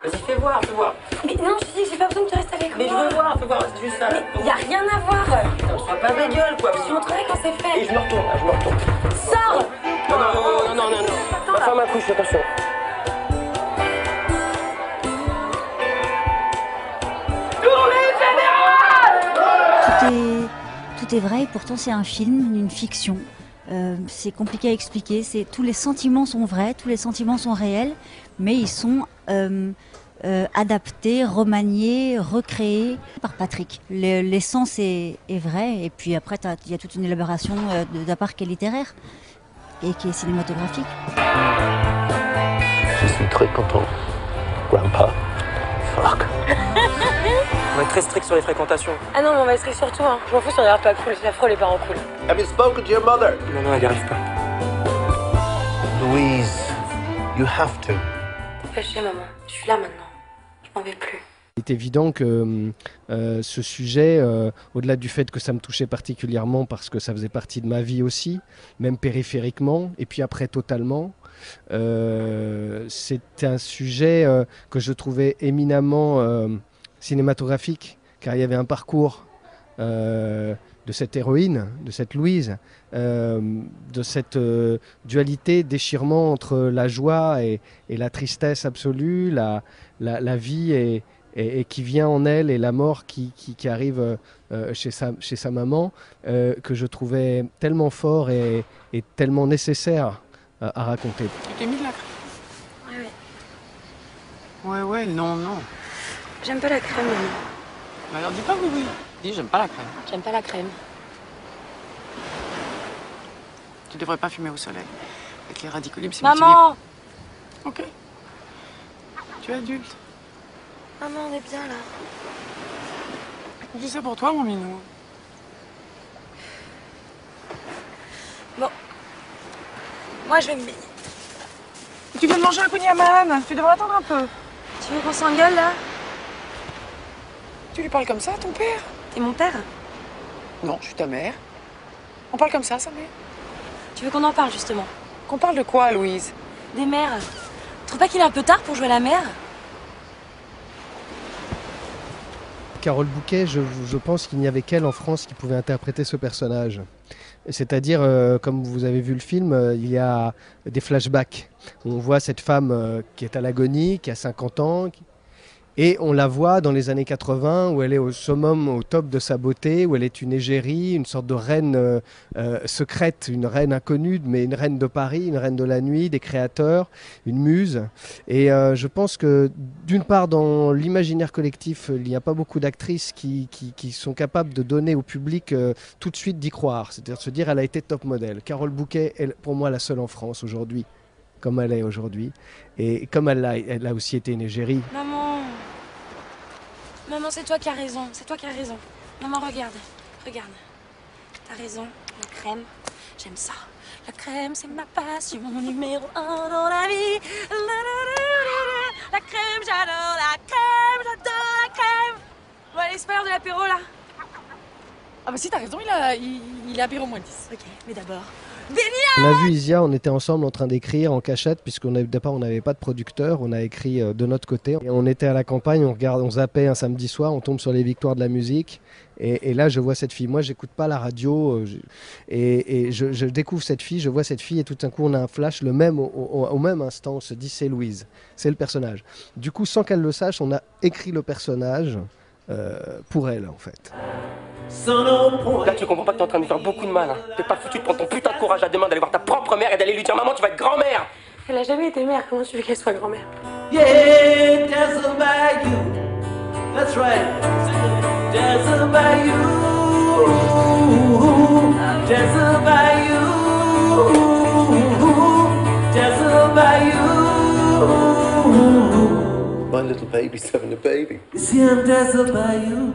Vas-y, fais voir, fais voir. Mais non, je te dis que j'ai pas besoin que tu restes avec Mais moi. je veux voir, c'est juste ça. Mais y a rien à voir. Putain, sois pas dégueule, quoi. Je te montrerai quand c'est fait. Et je me retourne, là, je me retourne. Sors. Ma femme accouche, attention. Tout est vrai et pourtant c'est un film, une fiction. C'est compliqué à expliquer. Tous les sentiments sont vrais, tous les sentiments sont réels, mais ils sont adaptés, remaniés, recréés par Patrick. L'essence est vraie et puis après il y a toute une élaboration de la part qui est littéraire et qui est cinématographique. Je suis très content. Grandpa. Fuck. On va être très strict sur les fréquentations. Ah non, mais on va être strict sur tout. Hein. Je m'en fous si on a l'air pas cool. C'est affreux les parents cool. Have you spoken to your mother? Non, elle n'y arrive pas. Louise, you have to. Fâchée, maman. Je suis là maintenant. Je m'en vais plus. Il est évident que ce sujet, au-delà du fait que ça me touchait particulièrement parce que ça faisait partie de ma vie aussi, même périphériquement, et puis après totalement, c'est un sujet que je trouvais éminemment cinématographique, car il y avait un parcours de cette héroïne, de cette Louise, de cette dualité, déchirement entre la joie et la tristesse absolue, la vie et qui vient en elle et la mort qui arrive chez sa maman, que je trouvais tellement fort et tellement nécessaire à raconter. Tu t'es mis de la crème? Ouais. Ouais, non. J'aime pas la crème, maman. Mais alors dis pas oui. Dis j'aime pas la crème. J'aime pas la crème. Tu devrais pas fumer au soleil. Avec les radicaux libres, c'est Maman! Ok. Tu es adulte. Maman, on est bien là. Je dis ça pour toi, mon minou. Bon. Moi, je vais me baigner. Tu viens de manger un kouign-amann. Tu devrais attendre un peu. Tu veux qu'on s'engueule là? Tu lui parles comme ça à ton père? T'es mon père? Non, je suis ta mère. On parle comme ça, sa mère? Tu veux qu'on en parle justement? Qu'on parle de quoi, Louise? Des mères. Tu trouves pas qu'il est un peu tard pour jouer à la mère? Carole Bouquet, je pense qu'il n'y avait qu'elle en France qui pouvait interpréter ce personnage. C'est-à-dire, comme vous avez vu le film, il y a des flashbacks. On voit cette femme qui est à l'agonie, qui a 50 ans, et on la voit dans les années 80 où elle est au summum, au top de sa beauté, où elle est une égérie, une sorte de reine secrète, une reine inconnue, mais une reine de Paris, une reine de la nuit, des créateurs, une muse. Et je pense que d'une part dans l'imaginaire collectif, il n'y a pas beaucoup d'actrices qui sont capables de donner au public tout de suite d'y croire, c'est-à-dire de se dire elle a été top modèle. Carole Bouquet est pour moi la seule en France aujourd'hui, comme elle est aujourd'hui. Et comme elle a aussi été une égérie. Maman, c'est toi qui as raison. C'est toi qui as raison. Maman, regarde. T'as raison. La crème, j'aime ça. La crème, c'est ma passion numéro 1 dans la vie. La crème, j'adore la crème. Bon, allez, c'est pas l'heure de l'apéro, là. Ah bah si, t'as raison, il est apéro moins 10. Ok, mais d'abord... On a vu Isia, on était ensemble en train d'écrire en cachette, puisqu'au départ on n'avait pas de producteur, on a écrit de notre côté. Et on était à la campagne, on zappait un samedi soir, on tombe sur les victoires de la musique. Et là je vois cette fille, moi j'écoute pas la radio, je découvre cette fille, je vois cette fille et tout d'un coup on a un flash, au même instant on se dit c'est Louise, c'est le personnage. Du coup sans qu'elle le sache, on a écrit le personnage pour elle en fait. Là, tu comprends pas que t'es en train de me faire beaucoup de mal. Hein. T'es pas foutu de prendre ton putain de courage à deux mains d'aller voir ta propre mère et d'aller lui dire maman, tu vas être grand-mère. Elle a jamais été mère, comment tu veux qu'elle soit grand-mère? Yeah, dazzled by you. That's right. Dazzled by you. Dazzled by you. Dazzled by you. My little baby's having a baby. You see, I'm dazzled by you.